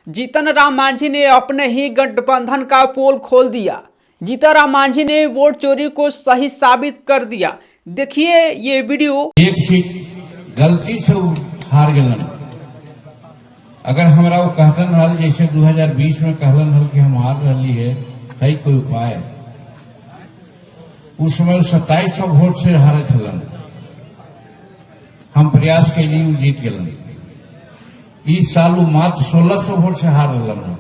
जीतन राम मांझी ने अपने ही गठबंधन का पोल खोल दिया। जीतन राम मांझी ने वोट चोरी को सही साबित कर दिया। देखिए ये वीडियो। एक सीट गलती से हार गलन। अगर हमरा वो कहलन हल जैसे 2020 में कहलन हल कि हम हार रही है कोई उपाय, उस समय 2700 वोट से हारे थलन। हम प्रयास के लिए जीत गलन। इस साल वो मात्र 1600 वोट से हार रहा।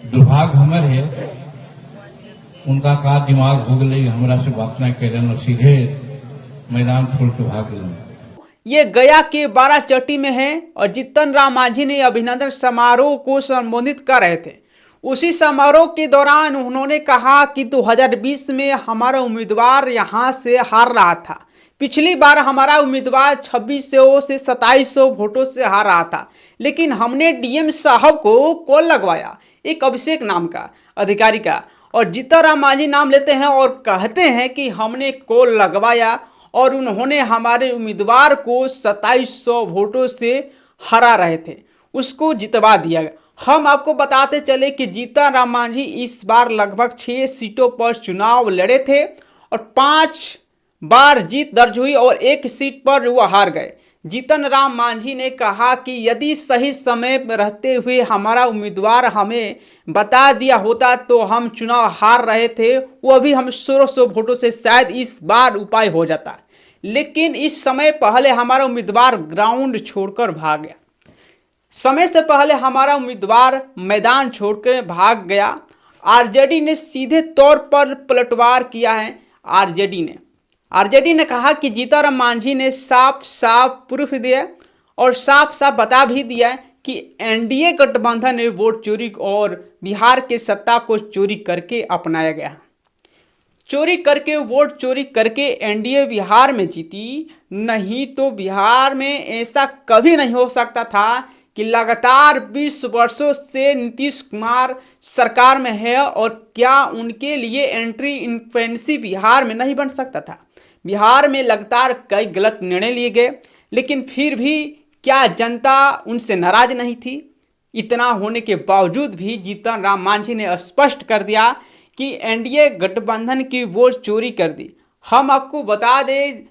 दुर्भाग्य हमारे है, उनका का दिमाग हो गए, हमरा से बात न कैलन और सीधे मैदान छोड़ के भाग गए। ये गया के बाराचट्टी में है और जीतन राम मांझी ने अभिनंदन समारोह को संबोधित कर रहे थे। उसी समारोह के दौरान उन्होंने कहा कि 2020 में हमारा उम्मीदवार यहाँ से हार रहा था। पिछली बार हमारा उम्मीदवार 2600 से 2700 वोटों से हार रहा था, लेकिन हमने डीएम साहब को कॉल लगवाया, एक अभिषेक नाम का अधिकारी का, और जीतन राम मांझी नाम लेते हैं और कहते हैं कि हमने कॉल लगवाया और उन्होंने हमारे उम्मीदवार को 2700 वोटों से हरा रहे थे, उसको जितवा दिया। हम आपको बताते चले कि जीतन राम मांझी इस बार लगभग 6 सीटों पर चुनाव लड़े थे और 5 बार जीत दर्ज हुई और 1 सीट पर वो हार गए। जीतन राम मांझी ने कहा कि यदि सही समय में रहते हुए हमारा उम्मीदवार हमें बता दिया होता तो हम चुनाव हार रहे थे, वो अभी हम 1600 वोटों से शायद इस बार उपाय हो जाता, लेकिन इस समय पहले हमारा उम्मीदवार ग्राउंड छोड़कर भाग गया। समय से पहले हमारा उम्मीदवार मैदान छोड़कर भाग गया। आरजेडी ने सीधे तौर पर पलटवार किया है। आरजेडी ने कहा कि जीतन राम मांझी ने साफ साफ प्रूफ दिया और साफ साफ बता भी दिया कि एनडीए गठबंधन ने वोट चोरी और बिहार के सत्ता को चोरी करके अपनाया गया। वोट चोरी करके एनडीए बिहार में जीती, नहीं तो बिहार में ऐसा कभी नहीं हो सकता था कि लगातार 20 वर्षों से नीतीश कुमार सरकार में है और क्या उनके लिए एंट्री इंडिपेंडेंसी बिहार में नहीं बन सकता था। बिहार में लगातार कई गलत निर्णय लिए गए, लेकिन फिर भी क्या जनता उनसे नाराज नहीं थी? इतना होने के बावजूद भी जीतन राम मांझी ने स्पष्ट कर दिया कि एनडीए गठबंधन की वोट चोरी कर दी। हम आपको बता दें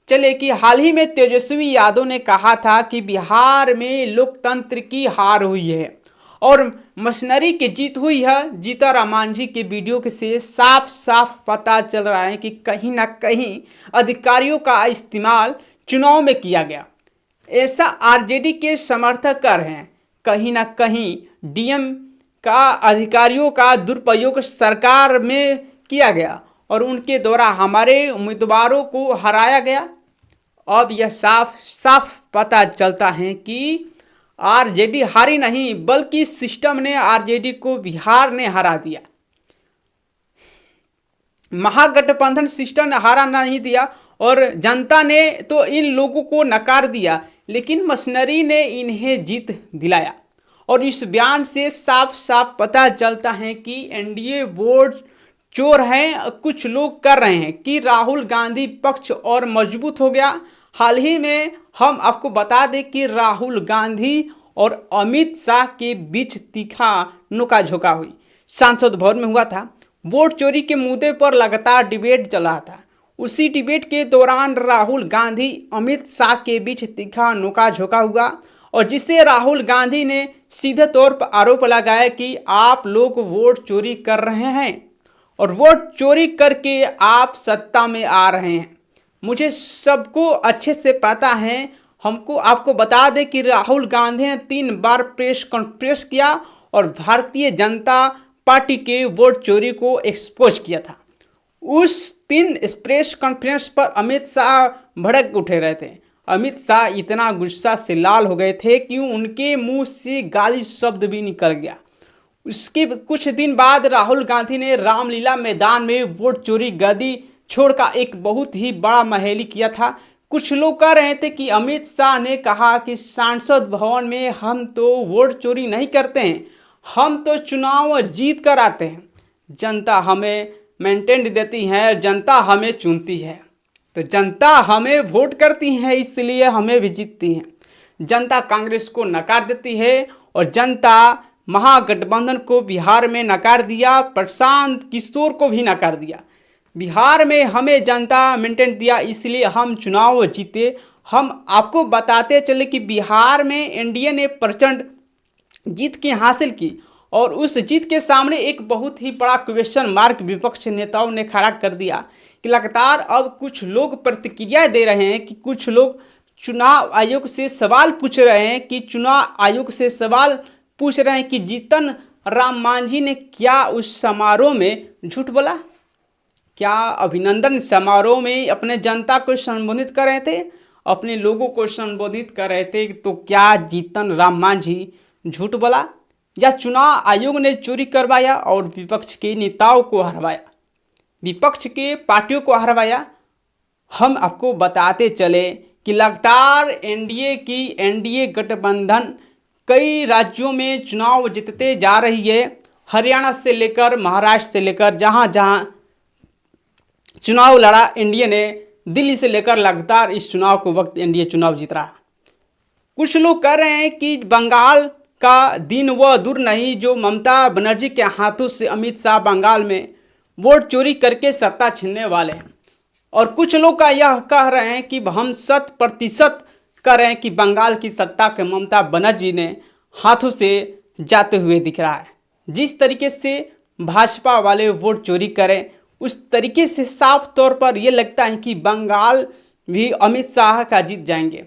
चले कि हाल ही में तेजस्वी यादव ने कहा था कि बिहार में लोकतंत्र की हार हुई है और मशीनरी की जीत हुई है। जीतन राम मांझी के वीडियो के से साफ साफ पता चल रहा है कि कहीं ना कहीं अधिकारियों का इस्तेमाल चुनाव में किया गया, ऐसा आरजेडी के समर्थक कर रहे हैं। कहीं ना कहीं डीएम का अधिकारियों का दुरुपयोग सरकार में किया गया और उनके द्वारा हमारे उम्मीदवारों को हराया गया। अब यह साफ साफ पता चलता है कि आरजेडी हारी नहीं, बल्कि सिस्टम ने आरजेडी को बिहार ने हरा दिया। महागठबंधन सिस्टम ने हारा नहीं दिया और जनता ने तो इन लोगों को नकार दिया, लेकिन मशीनरी ने इन्हें जीत दिलाया। और इस बयान से साफ साफ पता चलता है कि एनडीए वोट चोर हैं। कुछ लोग कर रहे हैं कि राहुल गांधी पक्ष और मजबूत हो गया। हाल ही में हम आपको बता दें कि राहुल गांधी और अमित शाह के बीच तीखा नोकाझोंका हुई, सांसद भवन में हुआ था। वोट चोरी के मुद्दे पर लगातार डिबेट चल रहा था। उसी डिबेट के दौरान राहुल गांधी अमित शाह के बीच तीखा नोकाझोंका हुआ और जिसे राहुल गांधी ने सीधे तौर पर आरोप लगाया कि आप लोग वोट चोरी कर रहे हैं और वोट चोरी करके आप सत्ता में आ रहे हैं। मुझे सबको अच्छे से पता है। हमको आपको बता दें कि राहुल गांधी ने 3 बार प्रेस कॉन्फ्रेंस किया और भारतीय जनता पार्टी के वोट चोरी को एक्सपोज किया था। उस 3 प्रेस कॉन्फ्रेंस पर अमित शाह भड़क उठे रहे थे। अमित शाह इतना गुस्सा से लाल हो गए थे कि उनके मुंह से गाली शब्द भी निकल गया। उसके कुछ दिन बाद राहुल गांधी ने रामलीला मैदान में वोट चोरी गद्दी छोड़ का एक बहुत ही बड़ा महेली किया था। कुछ लोग कह रहे थे कि अमित शाह ने कहा कि सांसद भवन में हम तो वोट चोरी नहीं करते हैं, हम तो चुनाव जीत कर आते हैं। जनता हमें मेंटेन देती है, जनता हमें चुनती है, तो जनता हमें वोट करती है, इसलिए हमें भी जीतती है। जनता कांग्रेस को नकार देती है और जनता महागठबंधन को बिहार में नकार दिया, प्रशांत किशोर को भी नकार दिया। बिहार में हमें जनता मैंडेट दिया इसलिए हम चुनाव जीते। हम आपको बताते चले कि बिहार में एनडीए ने प्रचंड जीत की हासिल की और उस जीत के सामने एक बहुत ही बड़ा क्वेश्चन मार्क विपक्ष नेताओं ने खड़ा कर दिया कि लगातार अब कुछ लोग प्रतिक्रिया दे रहे हैं कि कुछ लोग चुनाव आयोग से सवाल पूछ रहे हैं कि चुनाव आयोग से सवाल पूछ रहे हैं कि जीतन राम मांझी ने क्या उस समारोह में झूठ बोला, क्या अभिनंदन समारोह में अपने जनता को संबोधित कर रहे थे, अपने लोगों को संबोधित कर रहे थे, तो क्या जीतन राम मांझी झूठ बोला या चुनाव आयोग ने चोरी करवाया और विपक्ष के नेताओं को हरवाया, विपक्ष के पार्टियों को हरवाया। हम आपको बताते चले कि लगातार एनडीए गठबंधन कई राज्यों में चुनाव जीतते जा रही है। हरियाणा से लेकर महाराष्ट्र से लेकर जहां जहां चुनाव लड़ा एनडीए ने, दिल्ली से लेकर लगातार इस चुनाव को वक्त एनडीए चुनाव जीत रहा। कुछ लोग कह रहे हैं कि बंगाल का दिन वह दूर नहीं जो ममता बनर्जी के हाथों से अमित शाह बंगाल में वोट चोरी करके सत्ता छीनने वाले हैं, और कुछ लोग का यह कह रहे हैं कि हम 100% कह रहे हैं कि बंगाल की सत्ता के ममता बनर्जी ने हाथों से जाते हुए दिख रहा है। जिस तरीके से भाजपा वाले वोट चोरी करें उस तरीके से साफ तौर पर यह लगता है कि बंगाल भी अमित शाह का जीत जाएंगे।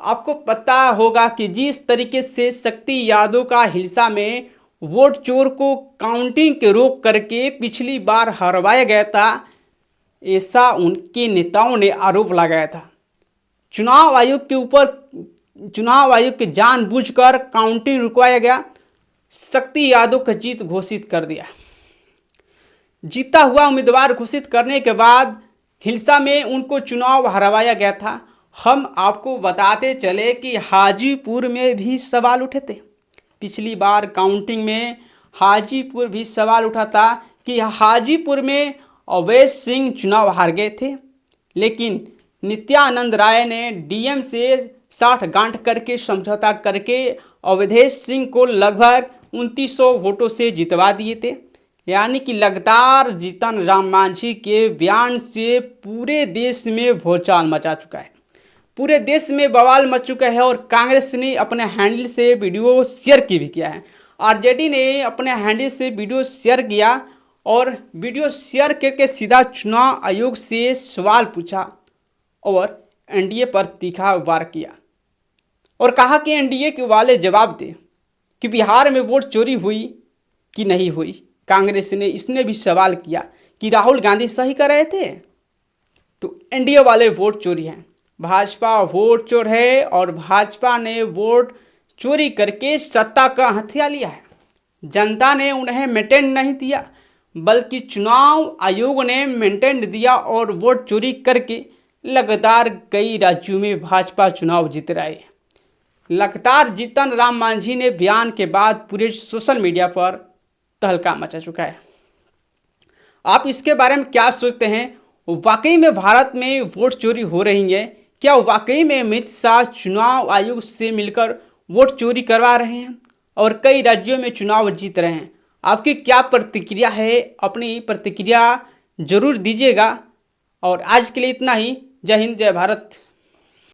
आपको पता होगा कि जिस तरीके से शक्ति यादव का हिलसा में वोट चोर को काउंटिंग के रोक करके पिछली बार हरवाया गया था, ऐसा उनके नेताओं ने आरोप लगाया था। चुनाव आयोग के जानबूझकर काउंटिंग रुकवाया गया, शक्ति यादव का जीत घोषित कर दिया। जीता हुआ उम्मीदवार घोषित करने के बाद हिलसा में उनको चुनाव हरवाया गया था। हम आपको बताते चले कि हाजीपुर में भी सवाल उठे थे। पिछली बार काउंटिंग में हाजीपुर भी सवाल उठा था कि हाजीपुर में अवैध सिंह चुनाव हार गए थे, लेकिन नित्यानंद राय ने डीएम से 60 गांठ करके समझौता करके अवधेश सिंह को लगभग 2900 वोटों से जितवा दिए थे। यानी कि लगातार जीतन राम मांझी के बयान से पूरे देश में भूचाल मचा चुका है, पूरे देश में बवाल मच चुका है। और कांग्रेस ने अपने हैंडल से वीडियो शेयर की भी किया है, आरजेडी ने अपने हैंडल से वीडियो शेयर किया और वीडियो शेयर करके सीधा चुनाव आयोग से सवाल पूछा और एनडीए पर तीखा वार किया और कहा कि एनडीए के वाले जवाब दे कि बिहार में वोट चोरी हुई कि नहीं हुई। कांग्रेस ने इसने भी सवाल किया कि राहुल गांधी सही कर रहे थे, तो एनडीए वाले वोट चोरी हैं, भाजपा वोट चोर है और भाजपा ने वोट चोरी करके सत्ता का हथियार लिया है। जनता ने उन्हें मेंटेन नहीं दिया बल्कि चुनाव आयोग ने मेंटेन दिया और वोट चोरी करके लगातार कई राज्यों में भाजपा चुनाव जीत रही है। लगातार जीतन राम मांझी ने बयान के बाद पूरे सोशल मीडिया पर तहलका मचा चुका है। आप इसके बारे में क्या सोचते हैं? वाकई में भारत में वोट चोरी हो रही है? क्या वाकई में अमित शाह चुनाव आयोग से मिलकर वोट चोरी करवा रहे हैं और कई राज्यों में चुनाव जीत रहे हैं? आपकी क्या प्रतिक्रिया है? अपनी प्रतिक्रिया जरूर दीजिएगा। और आज के लिए इतना ही। जय हिंद, जय भारत।